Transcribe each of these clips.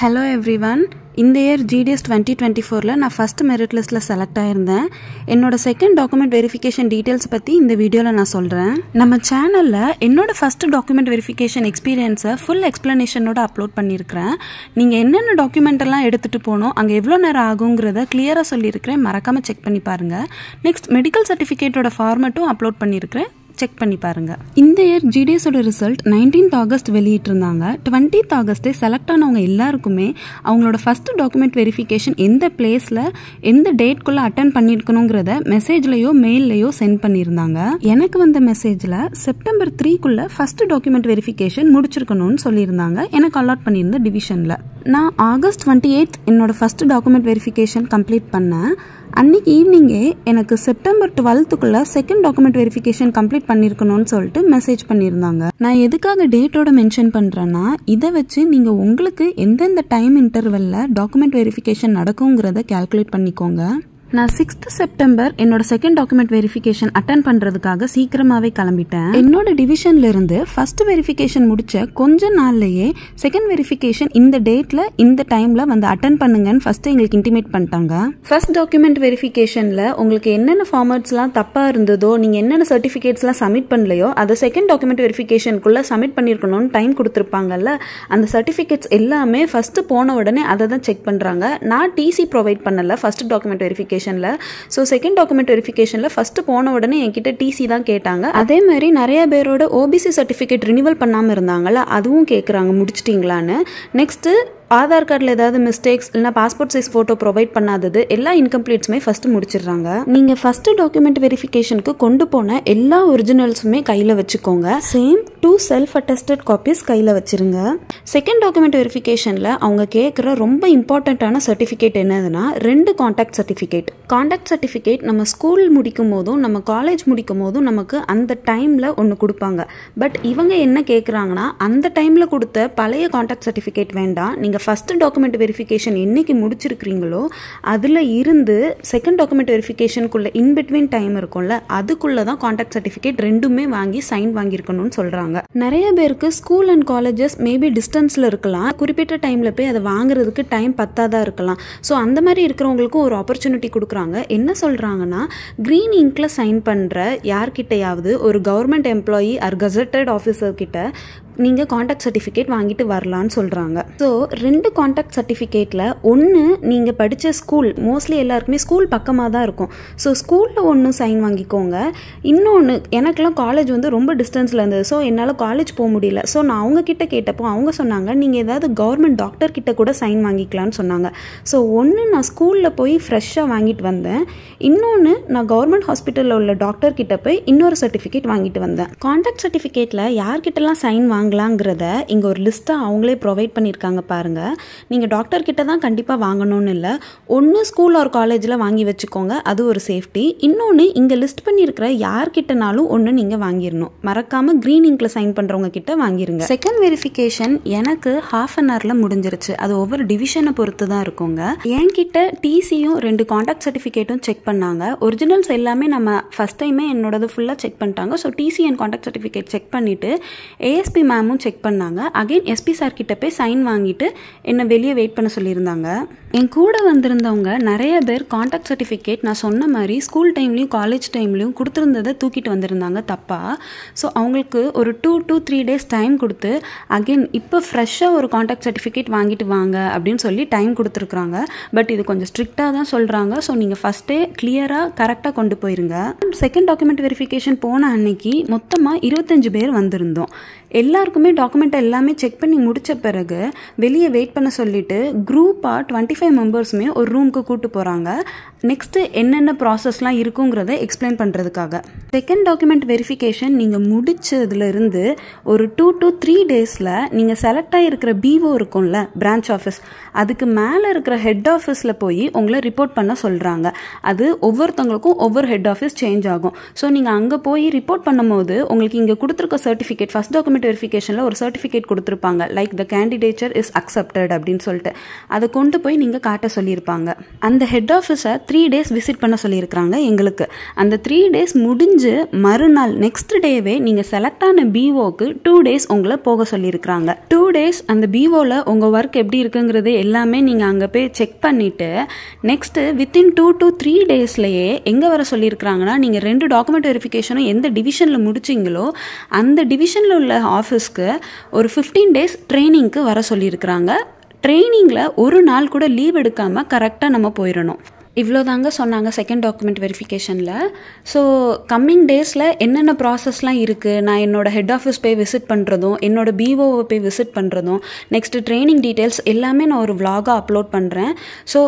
Hello everyone. இந்த year GDS 2024ல நான் first merit லிஸ்ட்ல செலக்ட் ஆயிருந்தேன். என்னோட செகண்ட் டாக்குமெண்ட் வெரிஃபிகேஷன் டீடைல்ஸ் பத்தி இந்த வீடியோல நான் சொல்றேன். நம்ம சேனல்ல என்னோட ஃபர்ஸ்ட் டாக்குமெண்ட் வெரிஃபிகேஷன் எக்ஸ்பீரியன்ஸை ஃபுல் எக்ஸ்பிளனேஷனோட அப்லோட் பண்ணியிருக்கிறேன். நீங்க என்னென்ன டாக்குமெண்ட் எல்லாம் எடுத்துட்டு போகணும், அங்க எவ்வளவு நேரம் ஆகுங்கிறத கிளியரா சொல்லியிருக்கிறேன். மறக்காம செக் பண்ணி பாருங்க. நெக்ஸ்ட் மெடிக்கல் சர்டிஃபிகேட்டோட ஃபார்மட்டும் அப்லோட் பண்ணியிருக்கிறேன். செக் பண்ணி பாருங்க. இந்த இயர் ஜிடிஎஸோட ரிசல்ட் 19th ஆகஸ்ட் வெளியிட்டிருந்தாங்க. 20th ஆகஸ்டே செலக்ட் ஆனவங்க எல்லாருக்குமே அவங்களோட ஃபர்ஸ்ட் டாக்குமெண்ட் வெரிஃபிகேஷன் எந்த பிளேஸ்ல எந்த டேட்குள்ள அட்டென்ட் பண்ணிருக்கணுங்கிறத மெசேஜ்லயோ மெயில்லையோ சென்ட் பண்ணியிருந்தாங்க. எனக்கு வந்த மெசேஜ்ல செப்டம்பர் 3க்குள்ள ஃபர்ஸ்ட் டாக்குமெண்ட் வெரிஃபிகேஷன் முடிச்சிருக்கணும்னு சொல்லியிருந்தாங்க. எனக்கு அலாட் பண்ணியிருந்த டிவிஷன்ல. நான் ஆகஸ்ட் 28 என்னோட ஃபர்ஸ்ட் டாக்குமெண்ட் வெரிஃபிகேஷன் கம்ப்ளீட் பண்ணேன். அன்னைக்கு ஈவினிங்கே எனக்கு செப்டம்பர் 12க்குள்ள செகண்ட் டாக்குமெண்ட் வெரிஃபிகேஷன் கம்ப்ளீட் பண்ணிருக்கணும்னு சொல்லிட்டு மெசேஜ் பண்ணியிருந்தாங்க. நான் எதுக்காக டேட்டோட மென்ஷன் பண்றேன்னா, இதை வச்சு நீங்க உங்களுக்கு எந்தெந்த டைம் இன்டர்வெல்ல டாக்குமெண்ட் வெரிஃபிகேஷன் நடக்குங்கிறத கால்குலேட் பண்ணிக்கோங்க. நான் 6th செப்டம்பர் என்னோட செகண்ட் டாக்குமெண்ட் வெரிஃபிகேஷன் அட்டென்ட் பண்றதுக்காக சீக்கிரமாவே கிளம்பிட்டேன். என்னோட டிவிஷன்ல இருந்து ஃபர்ஸ்ட் வெரிஃபிகேஷன் முடிச்ச கொஞ்ச நாள்லயே செகண்ட் வெரிஃபிகேஷன் இந்த டேட்ல இந்த டைம்ல வந்து அட்டென்ட் பண்ணுங்கன்னு ஃபர்ஸ்ட் எங்களுக்கு இன்டிமேட் பண்ணிட்டாங்க. ஃபர்ஸ்ட் டாக்குமெண்ட் வெரிஃபிகேஷன்ல உங்களுக்கு என்னென்ன ஃபார்மட்ஸ்லாம் தப்பா இருந்ததோ, நீங்க என்னென்ன சர்டிபிகேட்ஸ்லாம் சப்மிட் பண்ணலையோ அதை செகண்ட் டாக்குமெண்ட் வெரிஃபிகேஷனுக்குள்ள சப்மிட் பண்ணிருக்கணும்னு டைம் கொடுத்துருப்பாங்கல்ல. அந்த சர்டிபிகேட்ஸ் எல்லாமே ஃபர்ஸ்ட் போன உடனே அதை தான் செக் பண்றாங்க. நான் டிசி ப்ரொவைட் பண்ணல first document verification. So second document வெரிஃபிகேஷன்ல ஃபர்ஸ்ட் போன உடனே என்கிட்ட டிசி தான் கேட்டாங்க. அதே மாதிரி நிறைய பேரோட ஓபிசி சர்டிஃபிகேட் ரினிவல் பண்ணாம இருந்தாங்கல்ல, அதுவும் கேட்குறாங்க முடிச்சிட்டீங்களான்னு. நெக்ஸ்ட் ஆதார் கார்டில் ஏதாவது மிஸ்டேக்ஸ் இல்லைனா பாஸ்போர்ட் சைஸ் ஃபோட்டோ ப்ரொவைட் பண்ணாதது எல்லா இன்கம்ப்ளீட்ஸுமே ஃபர்ஸ்ட் முடிச்சிடுறாங்க. நீங்கள் ஃபர்ஸ்ட் டாக்குமெண்ட் வெரிஃபிகேஷனுக்கு கொண்டு போன எல்லா ஒரிஜினல்ஸுமே கையில் வச்சுக்கோங்க. சேம் 2 செல்ஃப் அட்டஸ்டட் காப்பீஸ் கையில் வச்சிருங்க. செகண்ட் டாக்குமெண்ட் வெரிஃபிகேஷனில் அவங்க கேட்குற ரொம்ப இம்பார்ட்டண்ட்டான சர்டிஃபிகேட் என்னதுன்னா 2 கான்டாக்ட் சர்டிஃபிகேட். கான்டாக்ட் சர்டிஃபிகேட் நம்ம ஸ்கூல் முடிக்கும் போதும் நம்ம காலேஜ் முடிக்கும் போதும் நமக்கு அந்த டைமில் ஒன்று கொடுப்பாங்க. பட் இவங்க என்ன கேட்குறாங்கன்னா, அந்த டைமில் கொடுத்த பழைய கான்டாக்ட் சர்டிஃபிகேட் வேண்டாம். நீங்கள் ஃபர்ஸ்ட் டாக்குமெண்ட் வெரிஃபிகேஷன் என்னைக்கு முடிச்சிருக்கிறீங்களோ அதில் இருந்து செகண்ட் டாக்குமெண்ட் வெரிஃபிகேஷனுக்குள்ள இன்பிட்வீன் டைம் இருக்கும்ல, அதுக்குள்ள தான் கான்டாக்ட் சர்டிஃபிகேட் ரெண்டுமே வாங்கி சைன் வாங்கியிருக்கணும்னு சொல்கிறாங்க. நிறைய பேருக்கு ஸ்கூல் அண்ட் காலேஜஸ் மேபி டிஸ்டன்ஸில் இருக்கலாம். குறிப்பிட்ட டைமில் போய் அதை வாங்குறதுக்கு டைம் பத்தாதான் இருக்கலாம். ஸோ அந்த மாதிரி இருக்கிறவங்களுக்கும் ஒரு ஆப்பர்ச்சுனிட்டி கொடுக்குறாங்க. என்ன சொல்கிறாங்கன்னா, க்ரீன் இங்க்ல சைன் பண்ணுற யார்கிட்டையாவது ஒரு government employee or gazetted officer கிட்ட நீங்கள் கான்டாக்ட் சர்டிஃபிகேட் வாங்கிட்டு வரலான்னு சொல்கிறாங்க. ஸோ 2 கான்டாக்ட் சர்டிஃபிகேட்டில் ஒன்று நீங்கள் படித்த ஸ்கூல், மோஸ்ட்லி எல்லாருக்குமே ஸ்கூல் பக்கமாக தான் இருக்கும். ஸோ ஸ்கூலில் ஒன்று சைன் வாங்கிக்கோங்க. இன்னொன்று, எனக்கெல்லாம் காலேஜ் வந்து ரொம்ப டிஸ்டன்ஸில் இருந்தது. ஸோ என்னால் காலேஜ் போக முடியல. ஸோ நான் அவங்கக்கிட்ட கேட்டப்போ அவங்க சொன்னாங்க, நீங்கள் ஏதாவது கவர்மெண்ட் டாக்டர் கிட்ட கூட சைன் வாங்கிக்கலான்னு சொன்னாங்க. ஸோ ஒன்று நான் ஸ்கூலில் போய் ஃப்ரெஷ்ஷாக வாங்கிட்டு வந்தேன். இன்னொன்று நான் கவர்மெண்ட் ஹாஸ்பிட்டலில் உள்ள டாக்டர் கிட்ட போய் இன்னொரு சர்டிஃபிகேட் வாங்கிட்டு வந்தேன். கான்டாக்ட் சர்டிஃபிகேட்டில் யார்கிட்டலாம் சைன் வாங்கலாங்கிறத இங்கே ஒரு லிஸ்ட்டாக அவங்களே ப்ரொவைட் பண்ணியிருக்காங்க பாருங்க. நீங்கள் டாக்டர் கிட்ட தான் கண்டிப்பாக வாங்கணும்னு இல்லை. ஒன்று ஸ்கூல் ஆர் காலேஜில் வாங்கி வச்சுக்கோங்க, அது ஒரு சேஃப்டி. இன்னொன்று இங்கே லிஸ்ட் பண்ணியிருக்கிற யார்கிட்டனாலும் ஒன்று நீங்கள் வாங்கிடணும். மறக்காமல் க்ரீன் இங்க்ல சைன் பண்ணுறவங்க கிட்ட வாங்கிருங்க. செகண்ட் வெரிஃபிகேஷன் எனக்கு ½ an hourல முடிஞ்சிருச்சு. அது ஒவ்வொரு டிவிஷனை பொறுத்து தான் இருக்குங்க. என்கிட்ட டிசியும் 2 கான்டாக்ட் சர்டிஃபிகேட்டும் செக் பண்ணாங்க. ஒரிஜினல்ஸ் எல்லாமே நம்ம ஃபர்ஸ்ட் டைமே என்னோடது ஃபுல்லாக செக் பண்ணிட்டாங்க. So TC and conduct certificate check பண்ணிவிட்டு ஏஎஸ்பி மேமும் செக் பண்ணாங்க. அகைன் எஸ்பி சார் கிட்ட போய் சைன் வாங்கிட்டு என்ன வெளியே வெயிட் பண்ண சொல்லியிருந்தாங்க. என் கூட வந்திருந்தவங்க நிறைய பேர் கான்டாக்ட் சர்டிஃபிகேட் நான் சொன்ன மாதிரி ஸ்கூல் டைம்லையும் காலேஜ் டைம்லையும் கொடுத்துருந்ததை தூக்கிட்டு வந்திருந்தாங்க தப்பா. ஸோ அவங்களுக்கு ஒரு 2 to 3 days டைம் கொடுத்து அகைன் இப்போ ஃப்ரெஷ்ஷாக ஒரு கான்டாக்ட் சர்டிஃபிகேட் வாங்கிட்டு வாங்க அப்படின்னு சொல்லி டைம் கொடுத்துருக்குறாங்க. பட் இது கொஞ்சம் ஸ்ட்ரிக்டாக தான் சொல்கிறாங்க. ஸோ நீங்கள் ஃபஸ்ட்டே கிளியராக கரெக்டாக கொண்டு போயிருங்க. செகண்ட் டாக்குமெண்ட் வெரிஃபிகேஷன் போன அன்னைக்கு மொத்தமாக 25 பேர் வந்திருந்தோம். எல்லாருக்குமே டாக்குமெண்ட் எல்லாமே செக் பண்ணி முடிச்ச பிறகு வெளியே வெயிட் பண்ண சொல்லிட்டு குரூப்பாக 25 மெம்பர்ஸுமே ஒரு ரூமுக்கு கூட்டு போகிறாங்க. நெக்ஸ்ட்டு என்னென்ன ப்ராசஸ்லாம் இருக்குங்கிறத எக்ஸ்பிளைன் பண்ணுறதுக்காக. செகண்ட் டாக்குமெண்ட் வெரிஃபிகேஷன் நீங்கள் முடிச்சதுலேருந்து ஒரு 2 to 3 daysல நீங்கள் செலக்ட் ஆகிருக்கிற பிஓ இருக்கும்ல, பிரான்ச் ஆஃபீஸ், அதுக்கு மேலே இருக்கிற ஹெட் ஆஃபீஸில் போய் உங்களை ரிப்போர்ட் பண்ண சொல்கிறாங்க. அது ஒவ்வொருத்தவங்களுக்கும் ஒவ்வொரு ஹெட் ஆஃபீஸ் சேஞ்ச் ஆகும். ஸோ நீங்கள் அங்கே போய் ரிப்போர்ட் பண்ணும்போது உங்களுக்கு இங்கே கொடுத்துருக்க சர்டிஃபிகேட், ஃபர்ஸ்ட் டாக்குமெண்ட் வெரிஃபிகேஷனில் ஒரு சர்டிஃபிகேட் கொடுத்துருப்பாங்க, like the candidature is accepted அப்படின்னு சொல்லிட்டு. அதை கொண்டு போய் நீங்கள் இங்கே காட்ட சொல்லியிருப்பாங்க. அந்த ஹெட் ஆஃபீஸை 3 days விசிட் பண்ண சொல்லியிருக்கிறாங்க எங்களுக்கு. அந்த 3 days முடிஞ்சு மறுநாள் நெக்ஸ்ட் டேவே நீங்கள் செலக்ட் ஆன பிஓக்கு 2 days உங்களை போக சொல்லியிருக்கிறாங்க. 2 days அந்த பிஓவில் உங்கள் ஒர்க் எப்படி இருக்குங்கிறது எல்லாமே நீங்கள் அங்கே போய் செக் பண்ணிவிட்டு நெக்ஸ்ட்டு வித்தின் 2 to 3 daysலேயே எங்கே வர சொல்லியிருக்கிறாங்கன்னா, நீங்கள் 2 டாக்குமெண்ட் வெரிஃபிகேஷனும் எந்த டிவிஷனில் முடிச்சிங்களோ அந்த டிவிஷனில் உள்ள ஆஃபீஸ்க்கு ஒரு 15 days ட்ரைனிங்க்கு வர சொல்லியிருக்கிறாங்க. ட்ரைனிங்கில் ஒரு நாள் கூட லீவ் எடுக்காமல் கரெக்டாக நம்ம போயிடணும். இவ்வளோ தாங்க சொன்னாங்க செகண்ட் டாக்குமெண்ட் வெரிஃபிகேஷனில். ஸோ கம்மிங் டேஸில் என்னென்ன ப்ராசஸ்லாம் இருக்குது, நான் என்னோடய ஹெட் ஆஃபீஸ் போய் விசிட் பண்ணுறதும் என்னோடய பிஓவை போய் விசிட் பண்ணுறதும் நெக்ஸ்ட்டு ட்ரைனிங் டீட்டெயில்ஸ் எல்லாமே நான் ஒரு vlog-ஆ அப்லோட் பண்ணுறேன். ஸோ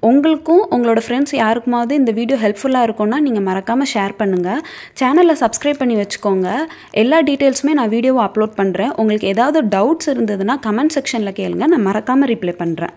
உங்களுக்கும் உங்களோட ஃப்ரெண்ட்ஸ் யாருக்குமாவது இந்த வீடியோ ஹெல்ப்ஃபுல்லாக இருக்கும்னா நீங்கள் மறக்காமல் ஷேர் பண்ணுங்கள். சேனலை சப்ஸ்கிரைப் பண்ணி வச்சுக்கோங்க. எல்லா டீட்டெயில்ஸுமே நான் வீடியோவை அப்லோட் பண்ணுறேன். உங்களுக்கு ஏதாவது டவுட்ஸ் இருந்ததுன்னா கமெண்ட் செக்ஷனில் கேளுங்க, நான் மறக்காமல் ரிப்ளை பண்ணுறேன்.